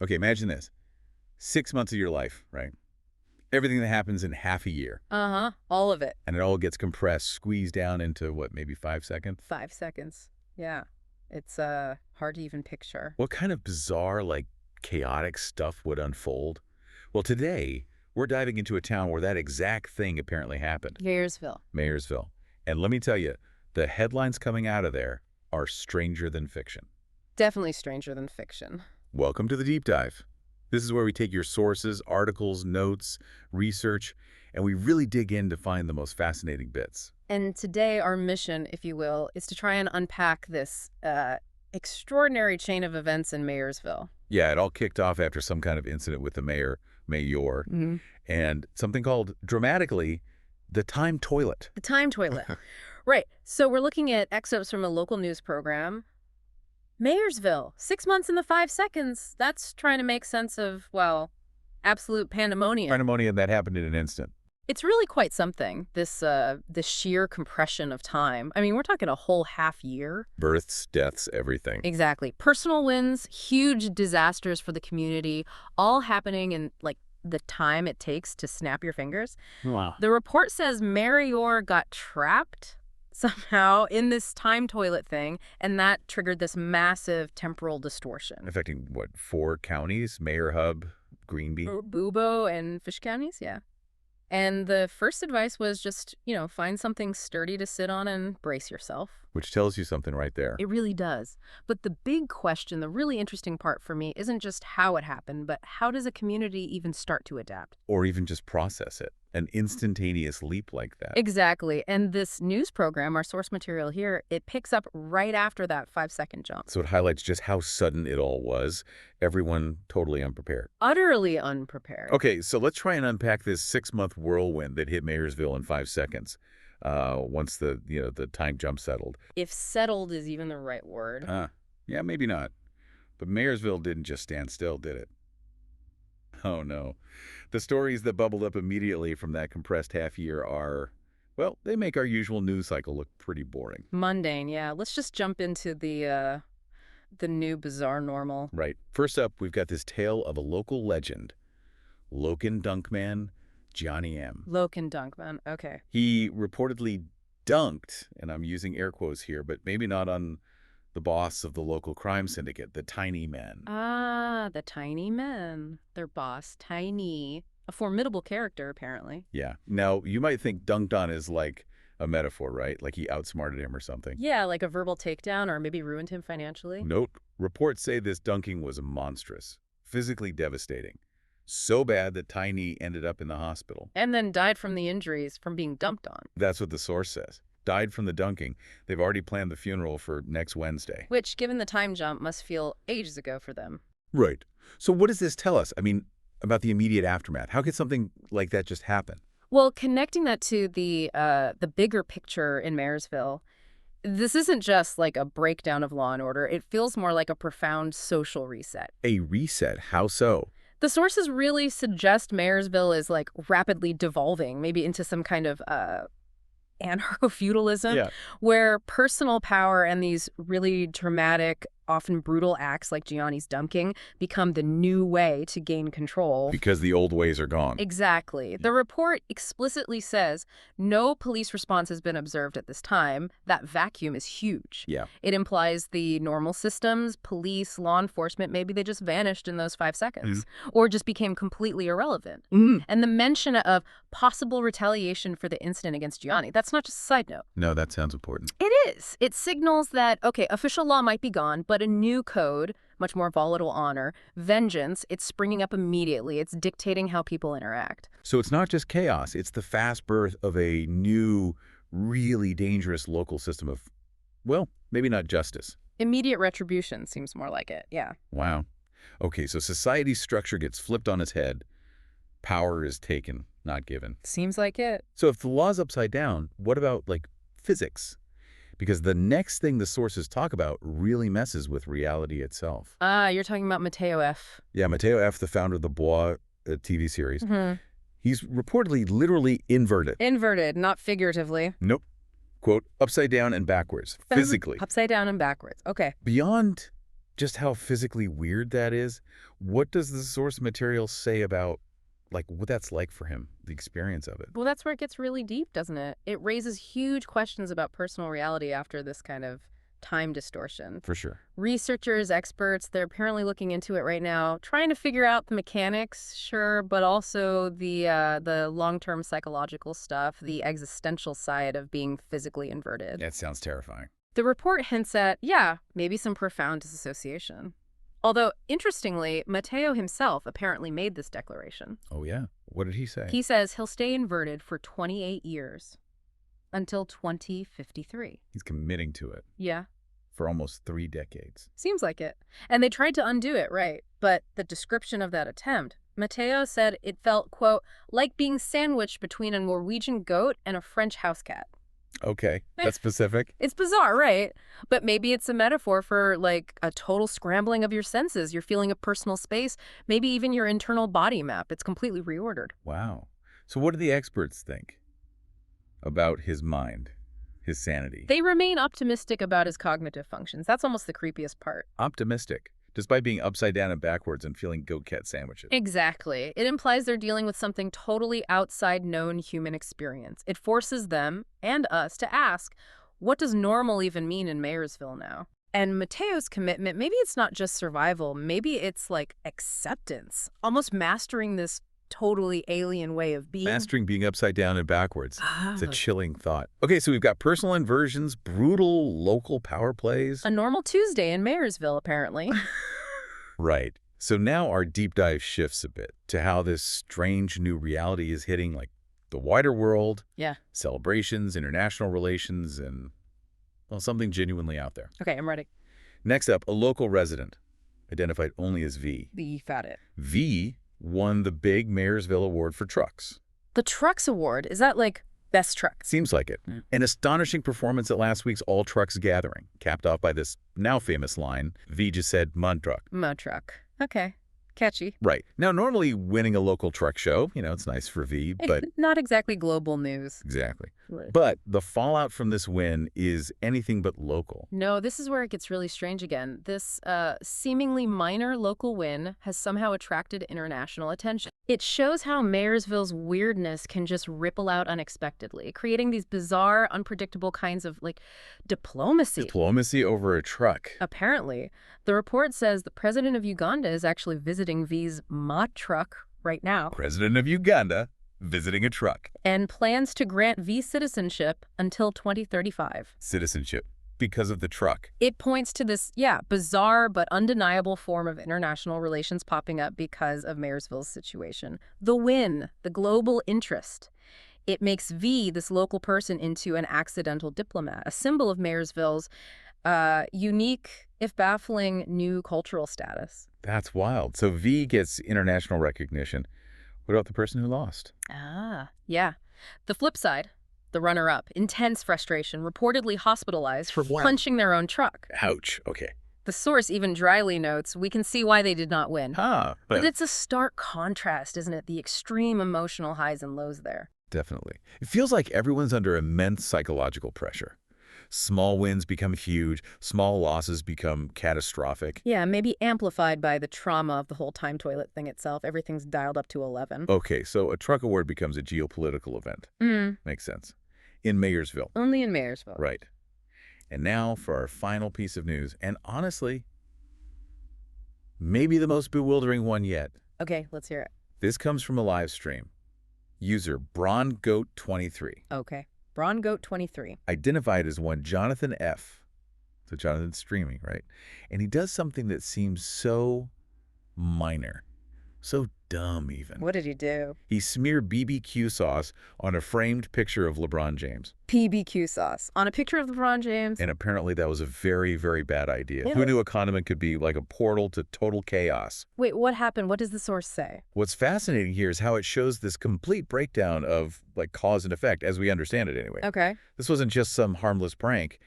Okay, imagine this. 6 months of your life, right? Everything that happens in half a year. Uh-huh. All of it. And it all gets compressed, squeezed down into, what, maybe 5 seconds? 5 seconds. Yeah. It's hard to even picture. What kind of bizarre, like, chaotic stuff would unfold? Well, today, we're diving into a town where that exact thing apparently happened. Mayorsville. Mayorsville. And let me tell you, the headlines coming out of there are stranger than fiction. Definitely stranger than fiction. Welcome to the Deep Dive. This is where we take your sources, articles, notes, research, and we really dig in to find the most fascinating bits. And today our mission, if you will, is to try and unpack this extraordinary chain of events in Mayorsville. Yeah, it all kicked off after some kind of incident with the mayor, and something called, dramatically, the time toilet. The time toilet. Right. So we're looking at excerpts from a local news program. Mayorsville, 6 months in the 5 seconds. That's trying to make sense of, well, absolute pandemonium. Pandemonium that happened in an instant. It's really quite something, this sheer compression of time. I mean, we're talking a whole half year. Births, deaths, everything. Exactly. Personal wins, huge disasters for the community, all happening in, like, the time it takes to snap your fingers. Wow. The report says Mayor got trapped somehow in this time toilet thing, and that triggered this massive temporal distortion. Affecting, what, 4 counties? Mayor Hub, Greenby? Bubo and Fish counties, yeah. And the first advice was just, find something sturdy to sit on and brace yourself. Which tells you something right there. It really does. But the big question, the really interesting part for me, isn't just how it happened, but how does a community even start to adapt? Or even just process it. An instantaneous leap like that. Exactly. And this news program, our source material here, it picks up right after that 5-second jump. So it highlights just how sudden it all was. Everyone totally unprepared. Utterly unprepared. Okay, so let's try and unpack this 6-month whirlwind that hit Mayorsville in 5 seconds. Once the time jump settled. If settled is even the right word. Yeah, maybe not. But Mayorsville didn't just stand still, did it? Oh, no. The stories that bubbled up immediately from that compressed half year are, well, they make our usual news cycle look pretty boring. Mundane, yeah. Let's just jump into the new bizarre normal. Right. First up, we've got this tale of a local legend, Loken Dunkman Johnny M. Loken Dunkman, okay. He reportedly dunked, and I'm using air quotes here, but maybe not on the boss of the local crime syndicate, the Tiny Men. Ah, the Tiny Men. Their boss, Tiny. A formidable character, apparently. Yeah. Now, you might think dunked on is like a metaphor, right? Like he outsmarted him or something. Yeah, like a verbal takedown or maybe ruined him financially. Nope. Reports say this dunking was monstrous, physically devastating. So bad that Tiny ended up in the hospital. And then died from the injuries from being dumped on. That's what the source says. Died from the dunking. They've already planned the funeral for next Wednesday. Which, given the time jump, must feel ages ago for them. Right. So what does this tell us? I mean, about the immediate aftermath. How could something like that just happen? Well, connecting that to the bigger picture in Mayorsville, this isn't just like a breakdown of law and order. It feels more like a profound social reset. A reset? How so? The sources really suggest Mayorsville is like rapidly devolving, maybe into some kind of anarcho-feudalism, where personal power and these really dramatic, often brutal acts like Gianni's dunking become the new way to gain control. Because the old ways are gone. Exactly. The report explicitly says no police response has been observed at this time. That vacuum is huge. Yeah. It implies the normal systems, police, law enforcement, maybe they just vanished in those 5 seconds or just became completely irrelevant. And the mention of possible retaliation for the incident against Gianni, that's not just a side note. No, that sounds important. It is. It signals that, okay, official law might be gone, but a new code, much more volatile honor, vengeance, it's springing up immediately. It's dictating how people interact. So it's not just chaos. It's the fast birth of a new, really dangerous local system of, well, maybe not justice. Immediate retribution seems more like it, yeah. Wow. Okay, so society's structure gets flipped on its head. Power is taken, not given. Seems like it. So if the law's upside down, what about, like, physics? Because the next thing the sources talk about really messes with reality itself. You're talking about Mateo F. Yeah, Mateo F., the founder of the Bois TV series. He's reportedly literally inverted. Inverted, not figuratively. Nope. Quote, upside down and backwards, physically. Upside down and backwards. Okay. Beyond just how physically weird that is. What does the source material say about, like, what that's like for him, the experience of it? Well, that's where it gets really deep, doesn't it? It raises huge questions about personal reality after this kind of time distortion. For sure. Researchers, experts, they're apparently looking into it right now, trying to figure out the mechanics, sure, but also the long-term psychological stuff, the existential side of being physically inverted. That sounds terrifying. The report hints at, yeah, maybe some profound disassociation. Although, interestingly, Matteo himself apparently made this declaration. Oh, yeah? What did he say? He says he'll stay inverted for 28 years, until 2053. He's committing to it Yeah. for almost 3 decades. Seems like it. And they tried to undo it, right? But the description of that attempt, Matteo said it felt, quote, like being sandwiched between a Norwegian goat and a French house cat. Okay, that's specific. It's bizarre, right? But maybe it's a metaphor for, like, a total scrambling of your senses, your feeling of personal space, maybe even your internal body map. It's completely reordered. Wow. So what do the experts think about his mind, his sanity? They remain optimistic about his cognitive functions. That's almost the creepiest part. Optimistic, despite being upside down and backwards and feeling goat cat sandwiches. Exactly. It implies they're dealing with something totally outside known human experience. It forces them and us to ask, what does normal even mean in Mayorsville now? And Matteo's commitment, maybe it's not just survival, maybe it's like acceptance, almost mastering this totally alien way of being. Mastering being upside down and backwards. It's a chilling thought. Okay, so we've got personal inversions, brutal local power plays. A normal Tuesday in Mayorsville, apparently. Right. So now our deep dive shifts a bit to how this strange new reality is hitting, like, the wider world, Yeah. celebrations, international relations, and, well, something genuinely out there. Okay, I'm ready. Next up, a local resident, identified only as V. Beef at it. V won the big Mayorsville Award for trucks. The Trucks Award, is that like best truck? Seems like it. An astonishing performance at last week's All Trucks gathering, capped off by this now famous line, V just said, "Mud truck." Mud truck. Okay. Catchy. Right. Now, normally winning a local truck show, it's nice for V, but... Not exactly global news. Exactly. Right. But the fallout from this win is anything but local. No, this is where it gets really strange again. This seemingly minor local win has somehow attracted international attention. It shows how Mayorsville's weirdness can just ripple out unexpectedly, creating these bizarre, unpredictable kinds of, like, diplomacy. Diplomacy over a truck. Apparently. The report says the president of Uganda is actually visiting V's Ma truck right now. President of Uganda visiting a truck. And plans to grant V citizenship until 2035. Citizenship because of the truck. It points to this, bizarre but undeniable form of international relations popping up because of Mayorsville's situation. The win, the global interest. It makes V, this local person, into an accidental diplomat, a symbol of Mayorsville's unique, if baffling, new cultural status. That's wild. So V gets international recognition. What about the person who lost? Yeah. The flip side, the runner-up, intense frustration, reportedly hospitalized For what? punching their own truck. Ouch. Okay. The source even dryly notes, we can see why they did not win. But it's a stark contrast, isn't it? The extreme emotional highs and lows there. Definitely. It feels like everyone's under immense psychological pressure. Small wins become huge. Small losses become catastrophic. Yeah, maybe amplified by the trauma of the whole time toilet thing itself. Everything's dialed up to 11. Okay, so a truck award becomes a geopolitical event. Makes sense. In Mayorsville. Only in Mayorsville. Right. And now for our final piece of news. And honestly, maybe the most bewildering one yet. Okay, let's hear it. This comes from a live stream. User BronGoat23. Okay. BronGoat23. Identified as one Jonathan F. So Jonathan's streaming, right? And he does something that seems so minor, so dumb even. What did he do? He smeared BBQ sauce on a framed picture of LeBron James. PBQ sauce. On a picture of LeBron James? And apparently that was a very, very bad idea. Yeah. Who knew a condiment could be like a portal to total chaos? Wait, what happened? What does the source say? What's fascinating here is how it shows this complete breakdown of, like, cause and effect, as we understand it anyway. Okay. This wasn't just some harmless prank.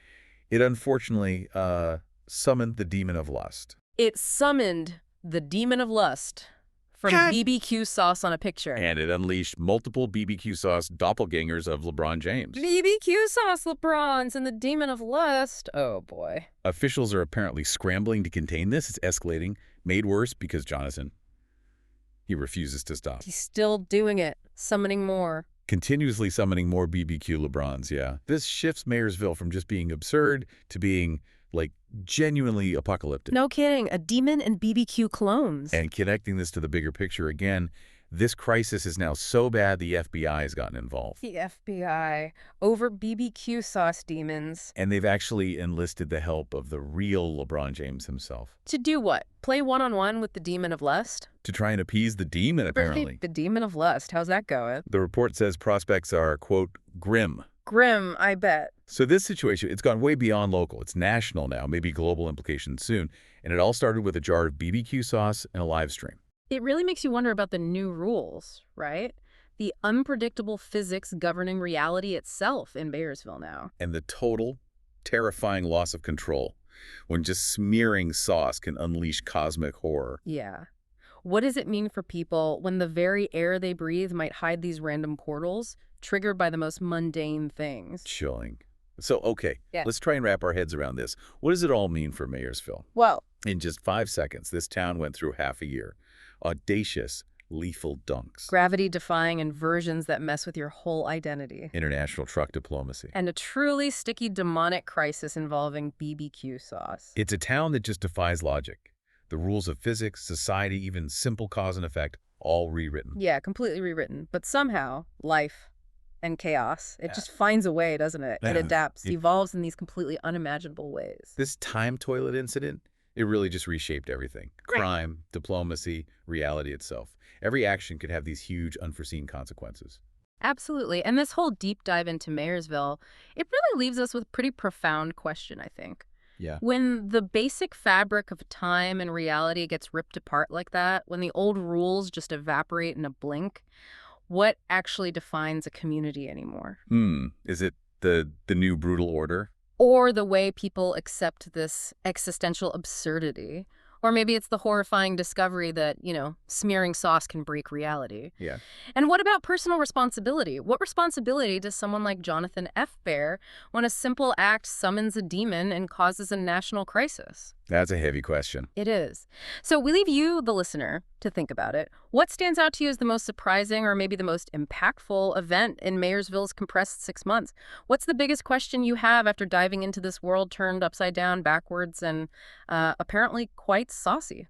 It unfortunately summoned the demon of lust. It summoned the demon of lust from BBQ sauce on a picture. And it unleashed multiple BBQ sauce doppelgangers of LeBron James. BBQ sauce LeBrons and the demon of lust. Oh, boy. Officials are apparently scrambling to contain this. It's escalating, made worse because Jonathan, he refuses to stop. He's still doing it, summoning more. Continuously summoning more BBQ LeBrons, yeah. This shifts Mayorsville from just being absurd to being, like, genuinely apocalyptic. No kidding, a demon and BBQ clones. And connecting this to the bigger picture again, this crisis is now so bad the FBI has gotten involved. The FBI, over BBQ sauce demons. And they've actually enlisted the help of the real LeBron James himself. To do what? Play one-on-one with the demon of lust? To try and appease the demon, apparently. The demon of lust, how's that going? The report says prospects are, quote, grim. Grim, I bet. So this situation, it's gone way beyond local. It's national now, maybe global implications soon. And it all started with a jar of BBQ sauce and a live stream. It really makes you wonder about the new rules, right? The unpredictable physics governing reality itself in Mayorsville now. And the total, terrifying loss of control when just smearing sauce can unleash cosmic horror. Yeah. What does it mean for people when the very air they breathe might hide these random portals, triggered by the most mundane things? Chilling. So, okay, let's try and wrap our heads around this. What does it all mean for Mayorsville? Well, in just 5 seconds, this town went through half a year. Audacious, lethal dunks. Gravity-defying inversions that mess with your whole identity. International truck diplomacy. And a truly sticky demonic crisis involving BBQ sauce. It's a town that just defies logic. The rules of physics, society, even simple cause and effect, all rewritten. Yeah, completely rewritten. But somehow, life and chaos, it just finds a way, doesn't it? It adapts, evolves in these completely unimaginable ways. This time toilet incident, it really just reshaped everything. Crime, diplomacy, reality itself. Every action could have these huge, unforeseen consequences. Absolutely. And this whole deep dive into Mayorsville, it really leaves us with a pretty profound question, I think. Yeah. When the basic fabric of time and reality gets ripped apart like that, when the old rules just evaporate in a blink, what actually defines a community anymore? Is it the new brutal order? Or the way people accept this existential absurdity? Or maybe it's the horrifying discovery that, smearing sauce can break reality. Yeah. And what about personal responsibility? What responsibility does someone like Jonathan F. bear when a simple act summons a demon and causes a national crisis? That's a heavy question. It is. So we leave you, the listener, to think about it. What stands out to you as the most surprising or maybe the most impactful event in Mayorsville's compressed 6 months? What's the biggest question you have after diving into this world turned upside down, backwards, and apparently quite saucy?